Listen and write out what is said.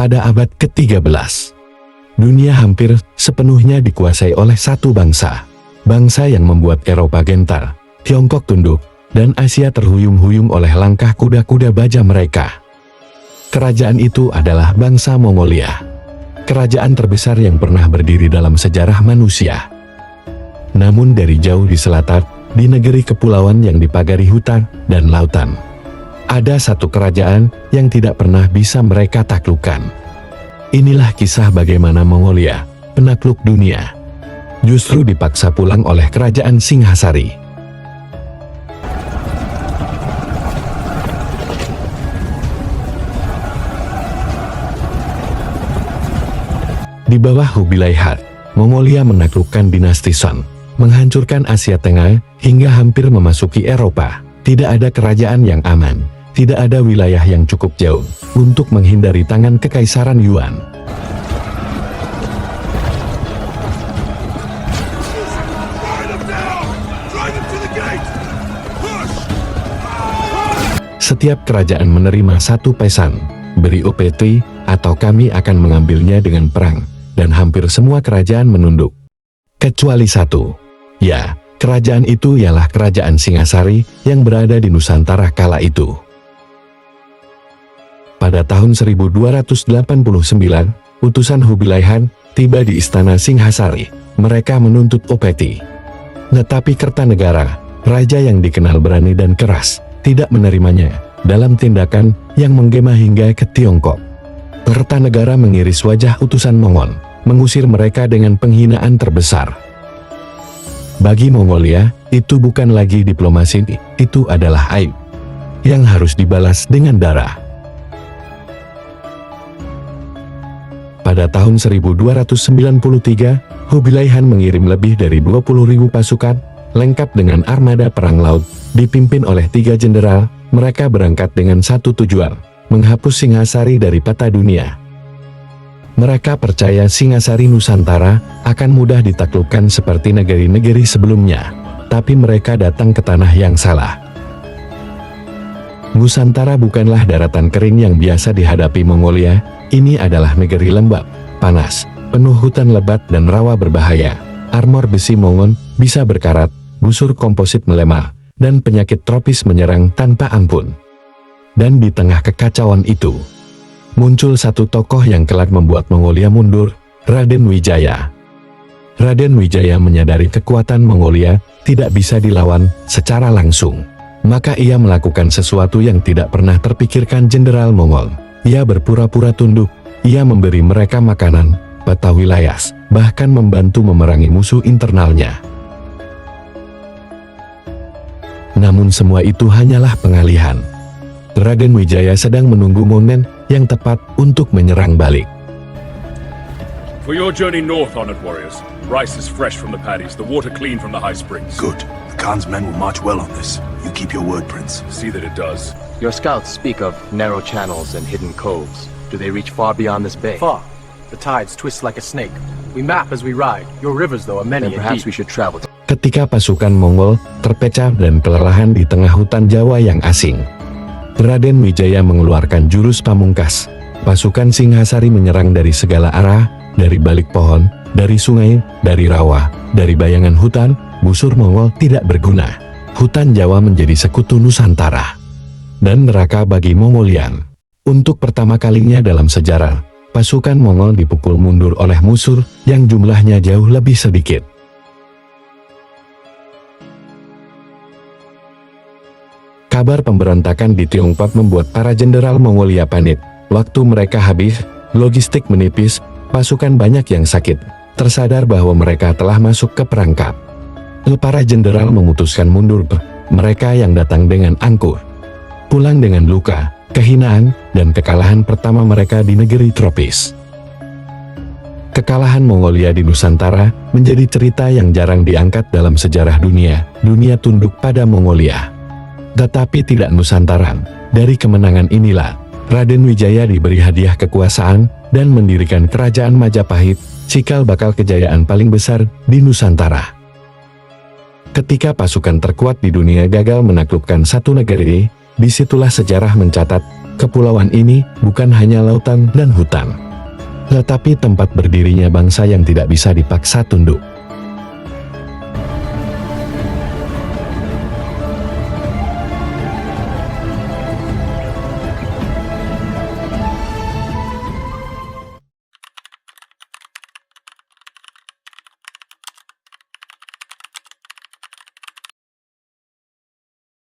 pada abad ke-13. Dunia hampir sepenuhnya dikuasai oleh satu bangsa. Bangsa yang membuat Eropa gentar, Tiongkok tunduk, dan Asia terhuyung-huyung oleh langkah kuda-kuda baja mereka. Kerajaan itu adalah bangsa Mongolia. Kerajaan terbesar yang pernah berdiri dalam sejarah manusia. Namun dari jauh di selatan, di negeri kepulauan yang dipagari hutan dan lautan, ada satu kerajaan yang tidak pernah bisa mereka taklukkan. Inilah kisah bagaimana Mongolia, penakluk dunia, justru dipaksa pulang oleh kerajaan Singhasari. Di bawah Kublai Khan, Mongolia menaklukkan dinasti Song, menghancurkan Asia Tengah hingga hampir memasuki Eropa. Tidak ada kerajaan yang aman, tidak ada wilayah yang cukup jauh untuk menghindari tangan Kekaisaran Yuan. Setiap kerajaan menerima satu pesan, beri upeti atau kami akan mengambilnya dengan perang, dan hampir semua kerajaan menunduk. Kecuali satu. Ya, kerajaan itu ialah kerajaan Singhasari yang berada di Nusantara kala itu. Pada tahun 1289, utusan Kublai Khan tiba di istana Singhasari. Mereka menuntut upeti. Tetapi Kertanegara, raja yang dikenal berani dan keras, tidak menerimanya dalam tindakan yang menggema hingga ke Tiongkok. Kertanegara mengiris wajah utusan Mongol, mengusir mereka dengan penghinaan terbesar. Bagi Mongolia, itu bukan lagi diplomasi, itu adalah aib yang harus dibalas dengan darah. Pada tahun 1293, Kublai Khan mengirim lebih dari 20.000 pasukan, lengkap dengan armada perang laut, dipimpin oleh 3 jenderal. Mereka berangkat dengan satu tujuan, menghapus Singhasari dari peta dunia. Mereka percaya Singhasari Nusantara akan mudah ditaklukkan seperti negeri-negeri sebelumnya, tapi mereka datang ke tanah yang salah. Nusantara bukanlah daratan kering yang biasa dihadapi Mongolia, ini adalah negeri lembab, panas, penuh hutan lebat dan rawa berbahaya. Armor besi Mongol bisa berkarat, busur komposit melemah, dan penyakit tropis menyerang tanpa ampun. Dan di tengah kekacauan itu, muncul satu tokoh yang kelak membuat Mongolia mundur, Raden Wijaya. Raden Wijaya menyadari kekuatan Mongolia tidak bisa dilawan secara langsung. Maka ia melakukan sesuatu yang tidak pernah terpikirkan jenderal Mongol. Ia berpura-pura tunduk, ia memberi mereka makanan, peta wilayah, bahkan membantu memerangi musuh internalnya. Namun semua itu hanyalah pengalihan. Raden Wijaya sedang menunggu momen yang tepat untuk menyerang balik. For your journey north, honored warriors, rice is fresh from the paddies, the water clean from the high springs. Good. The Khan's men will march well on this. You keep your word, Prince. See that it does. Your scouts speak of narrow channels and hidden coves. Do they reach far beyond this bay? Far. The tides twist like a snake. We map as we ride. Your rivers, though, are many Then and perhaps deep. we should travel. Ketika pasukan Mongol terpecah dan kelelahan di tengah hutan Jawa yang asing, Raden Wijaya mengeluarkan jurus pamungkas. Pasukan Singhasari menyerang dari segala arah, dari balik pohon, dari sungai, dari rawa, dari bayangan hutan. Busur Mongol tidak berguna. Hutan Jawa menjadi sekutu Nusantara dan neraka bagi Mongolian. Untuk pertama kalinya dalam sejarah, pasukan Mongol dipukul mundur oleh musuh yang jumlahnya jauh lebih sedikit. Kabar pemberontakan di Tiongkok membuat para jenderal Mongolia panik. Waktu mereka habis, logistik menipis, pasukan banyak yang sakit, tersadar bahwa mereka telah masuk ke perangkap. Para jenderal memutuskan mundur. Mereka yang datang dengan angkuh, pulang dengan luka, kehinaan, dan kekalahan pertama mereka di negeri tropis. Kekalahan Mongolia di Nusantara menjadi cerita yang jarang diangkat dalam sejarah dunia. Dunia tunduk pada Mongolia. Tetapi tidak Nusantara. Dari kemenangan inilah, Raden Wijaya diberi hadiah kekuasaan dan mendirikan kerajaan Majapahit, cikal bakal kejayaan paling besar di Nusantara. Ketika pasukan terkuat di dunia gagal menaklukkan satu negeri, disitulah sejarah mencatat Kepulauan ini bukan hanya lautan dan hutan, tetapi tempat berdirinya bangsa yang tidak bisa dipaksa tunduk.